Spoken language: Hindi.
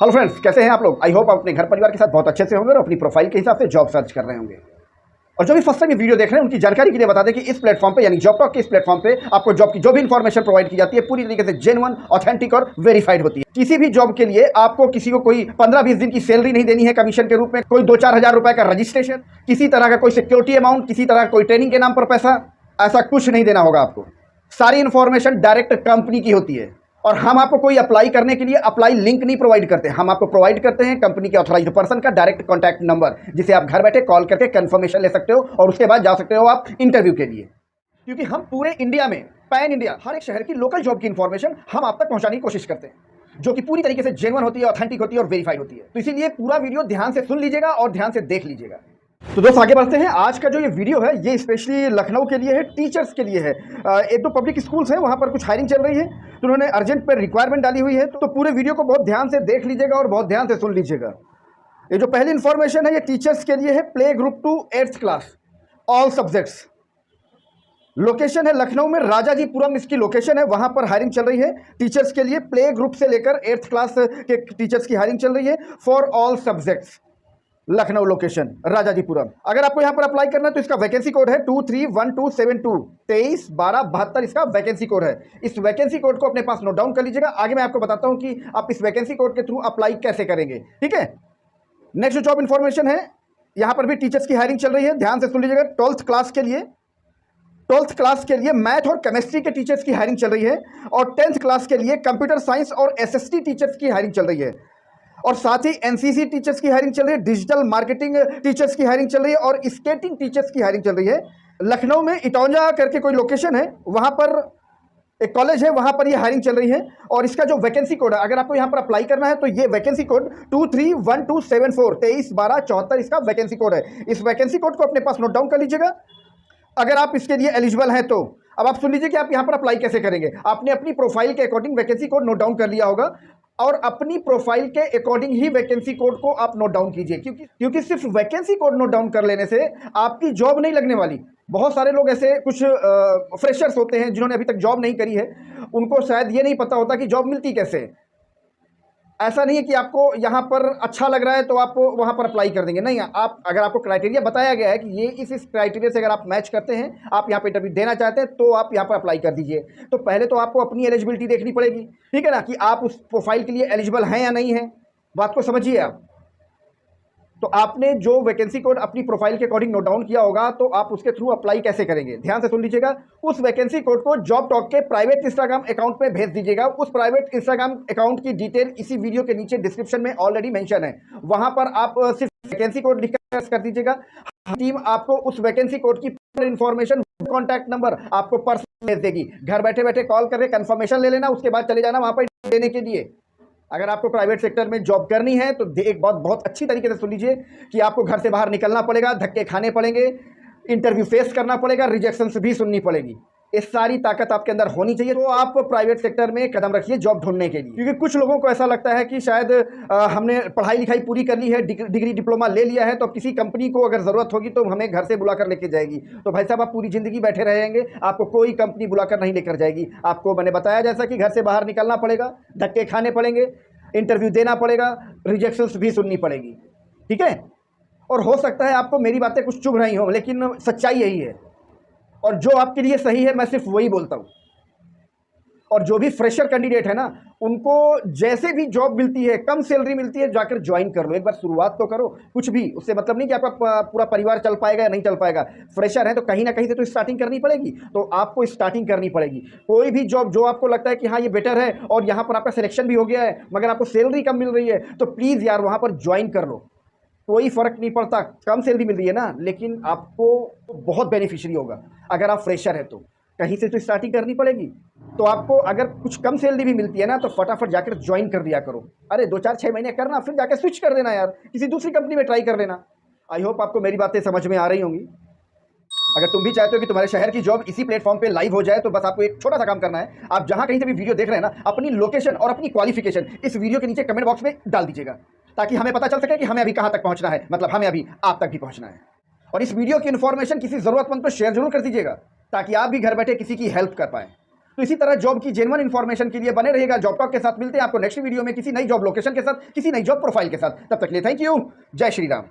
हेलो फ्रेंड्स, कैसे हैं आप लोग। आई होप आप अपने घर परिवार के साथ बहुत अच्छे से होंगे और अपनी प्रोफाइल के हिसाब से जॉब सर्च कर रहे होंगे। और जो भी फर्स्ट टाइम ये वीडियो देख रहे हैं उनकी जानकारी के लिए बता दें कि इस प्लेटफॉर्म पे यानी जॉब टॉक के इस प्लेटफॉर्म पे आपको जॉब की जो भी इन्फॉर्मेशन प्रोवाइड की जाती है पूरी तरीके से जेन्युइन, ऑथेंटिक और वेरीफाइड होती है। किसी भी जॉब के लिए आपको किसी को कोई 15-20 दिन की सैलरी नहीं देनी है कमीशन के रूप में, कोई 2-4 हज़ार रुपए का रजिस्ट्रेशन, किसी तरह का कोई सिक्योरिटी अमाउंट, किसी तरह का कोई ट्रेनिंग के नाम पर पैसा, ऐसा कुछ नहीं देना होगा आपको। सारी इन्फॉर्मेशन डायरेक्ट कंपनी की होती है और हम आपको कोई अप्लाई करने के लिए अप्लाई लिंक नहीं प्रोवाइड करते। हम आपको प्रोवाइड करते हैं कंपनी के ऑथराइज्ड पर्सन का डायरेक्ट कॉन्टैक्ट नंबर, जिसे आप घर बैठे कॉल करके कंफर्मेशन ले सकते हो और उसके बाद जा सकते हो आप इंटरव्यू के लिए। क्योंकि हम पूरे इंडिया में, पैन इंडिया, हर एक शहर की लोकल जॉब की इंफॉर्मेशन हम आप तक पहुंचाने की कोशिश करते हैं, जो कि पूरी तरीके से जेन्युइन होती है, ऑथेंटिक होती है और वेरीफाइड होती है। तो इसीलिए पूरा वीडियो ध्यान से सुन लीजिएगा और ध्यान से देख लीजिएगा। तो दोस्त आगे बढ़ते हैं। आज का जो ये वीडियो है ये स्पेशली लखनऊ के लिए है, टीचर्स के लिए है। एक दो पब्लिक स्कूल्स हैं, वहाँ पर कुछ हायरिंग चल रही है तो उन्होंने अर्जेंट पर रिक्वायरमेंट डाली हुई है। तो पूरे वीडियो को बहुत ध्यान से देख लीजिएगा और बहुत ध्यान से सुन लीजिएगा। ये जो पहली इन्फॉर्मेशन है ये टीचर्स के लिए है, play group to 8th class, all subjects. Location है लखनऊ में राजाजीपुरम, इसकी लोकेशन है, वहाँ पर हायरिंग चल रही है टीचर्स के लिए। प्ले ग्रुप से लेकर 8th क्लास के टीचर्स की हायरिंग चल रही है for all subjects. Lucknow location Rajajipuram. अगर आपको यहाँ पर अप्लाई करना है तो इसका वैकेंसी कोड है 231272, 231272 इसका वैकेंसी कोड है। इस वैकेंसी कोड को अपने पास नोट डाउन कर लीजिएगा। आगे मैं आपको बताता हूँ कि आप इस वैकेंसी कोड के थ्रू अप्लाई कैसे करेंगे, ठीक है। नेक्स्ट जो जॉब इन्फॉर्मेशन है, यहाँ पर भी टीचर्स की हायरिंग चल रही है, ध्यान से सुन लीजिएगा। 12th क्लास के लिए, 12th क्लास के लिए मैथ और केमिस्ट्री के टीचर्स की हायरिंग चल रही है और 10th क्लास के लिए कंप्यूटर साइंस और एसएसटी टीचर्स की हायरिंग चल रही है। और साथ ही एनसीसी टीचर्स की हायरिंग चल रही है, डिजिटल मार्केटिंग टीचर्स की हायरिंग चल रही है और स्केटिंग टीचर्स की हायरिंग चल रही है। लखनऊ में इटौंजा करके कोई लोकेशन है, वहाँ पर एक कॉलेज है, वहाँ पर ये हायरिंग चल रही है। और इसका जो वैकेंसी कोड है, अगर आपको यहाँ पर अप्लाई करना है तो ये वैकेंसी कोड 231274, 231274 इसका वैकेंसी कोड है। इस वैकेंसी कोड को अपने पास नोट डाउन कर लीजिएगा अगर आप इसके लिए एलिजिबल हैं तो। अब आप सुन लीजिए कि आप यहाँ पर अप्लाई कैसे करेंगे। आपने अपनी प्रोफाइल के according vacancy code note down कर लिया होगा और अपनी प्रोफाइल के अकॉर्डिंग ही वैकेंसी कोड को आप नोट डाउन कीजिए, क्योंकि सिर्फ वैकेंसी कोड नोट डाउन कर लेने से आपकी जॉब नहीं लगने वाली। बहुत सारे लोग ऐसे कुछ फ्रेशर्स होते हैं जिन्होंने अभी तक जॉब नहीं करी है, उनको शायद ये नहीं पता होता कि जॉब मिलती कैसे। ऐसा नहीं है कि आपको यहाँ पर अच्छा लग रहा है तो आप वहाँ पर अप्लाई कर देंगे, नहीं। आप, अगर आपको क्राइटेरिया बताया गया है कि ये इस क्राइटेरिया से अगर आप मैच करते हैं, आप यहाँ पे इंटरव्यू देना चाहते हैं, तो आप यहाँ पर अप्लाई कर दीजिए। तो पहले तो आपको अपनी एलिजिबिलिटी देखनी पड़ेगी, ठीक है ना, कि आप उस प्रोफाइल के लिए एलिजिबल हैं या नहीं है। बात को समझिए आप। तो आपने जो वैकेंसी कोड अपनी प्रोफाइल के अकॉर्डिंग नोट डाउन किया होगा तो आप उसके थ्रू अप्लाई कैसे करेंगे, ध्यान से सुन लीजिएगा। उस वैकेंसी कोड को जॉब टॉक के प्राइवेट इंस्टाग्राम अकाउंट में भेज दीजिएगा। उस प्राइवेट इंस्टाग्राम अकाउंट की डिटेल इसी वीडियो के नीचे डिस्क्रिप्शन में ऑलरेडी मेंशन है, वहां पर आप सिर्फ वैकेंसी कोड लिखकर कर दीजिएगा। टीम आपको उस वैकेंसी कोड की इन्फॉर्मेशन, कॉन्टैक्ट नंबर आपको पर्सनल भेज देगी। घर बैठे बैठे कॉल करके कंफर्मेशन ले लेना, उसके बाद चले जाना वहां पर देने के लिए। अगर आपको प्राइवेट सेक्टर में जॉब करनी है तो एक बात बहुत अच्छी तरीके से सुन लीजिए कि आपको घर से बाहर निकलना पड़ेगा, धक्के खाने पड़ेंगे, इंटरव्यू फेस करना पड़ेगा, रिजेक्शंस भी सुननी पड़ेगी। ये सारी ताकत आपके अंदर होनी चाहिए। तो आप प्राइवेट सेक्टर में कदम रखिए जॉब ढूंढने के लिए। क्योंकि कुछ लोगों को ऐसा लगता है कि शायद हमने पढ़ाई लिखाई पूरी कर ली है, डिग्री डिप्लोमा ले लिया है, तो किसी कंपनी को अगर ज़रूरत होगी तो हमें घर से बुलाकर लेके जाएगी। तो भाई साहब, आप पूरी ज़िंदगी बैठे रहेंगे, आपको कोई कंपनी बुलाकर नहीं लेकर जाएगी। आपको मैंने बताया जैसा कि घर से बाहर निकलना पड़ेगा, धक्के खाने पड़ेंगे, इंटरव्यू देना पड़ेगा, रिजेक्शंस भी सुननी पड़ेगी, ठीक है। और हो सकता है आपको मेरी बातें कुछ चुभ रही हों, लेकिन सच्चाई यही है और जो आपके लिए सही है मैं सिर्फ वही बोलता हूँ। और जो भी फ्रेशर कैंडिडेट है ना, उनको जैसे भी जॉब मिलती है, कम सैलरी मिलती है, जाकर ज्वाइन कर लो, एक बार शुरुआत तो करो। कुछ भी उससे मतलब नहीं कि आपका पूरा परिवार चल पाएगा या नहीं चल पाएगा। फ्रेशर है तो कहीं ना कहीं से तो स्टार्टिंग करनी पड़ेगी, तो आपको स्टार्टिंग करनी पड़ेगी। कोई भी जॉब जो आपको लगता है कि हाँ ये बेटर है और यहाँ पर आपका सिलेक्शन भी हो गया है मगर आपको सैलरी कम मिल रही है, तो प्लीज़ यार वहाँ पर ज्वाइन कर लो। कोई फ़र्क नहीं पड़ता, कम सैलरी मिल रही है ना, लेकिन आपको बहुत बेनिफिशियरी होगा। अगर आप फ्रेशर है तो कहीं से तो स्टार्टिंग करनी पड़ेगी। तो आपको अगर कुछ कम सैलरी भी मिलती है ना, तो फटाफट जाकर ज्वाइन कर दिया करो। अरे 2-4-6 महीने करना, फिर जाकर स्विच कर देना यार, किसी दूसरी कंपनी में ट्राई कर लेना। आई होप आपको मेरी बातें समझ में आ रही होंगी। अगर तुम भी चाहते हो कि तुम्हारे शहर की जॉब इसी प्लेटफॉर्म पे लाइव हो जाए, तो बस आपको एक छोटा सा काम करना है। आप जहां कहीं से भी वीडियो देख रहे हैं ना, अपनी लोकेशन और अपनी क्वालिफिकेशन इस वीडियो के नीचे कमेंट बॉक्स में डाल दीजिएगा, ताकि हमें पता चल सके कि हमें अभी कहां तक पहुंचना है, मतलब हमें अभी आप तक भी पहुंचना है। और इस वीडियो की इन्फॉर्मेशन किसी ज़रूरतमंद को शेयर जरूर कर दीजिएगा, ताकि आप भी घर बैठे किसी की हेल्प कर पाएँ। तो इसी तरह जॉब की जेन्युइन इन्फॉर्मेशन के लिए बने रहेगा जॉब टॉक के साथ। मिलते हैं आपको नेक्स्ट वीडियो में किसी नई जॉब लोकेशन के साथ, किसी नई जॉब प्रोफाइल के साथ। तब तक के लिए थैंक यू। जय श्री राम।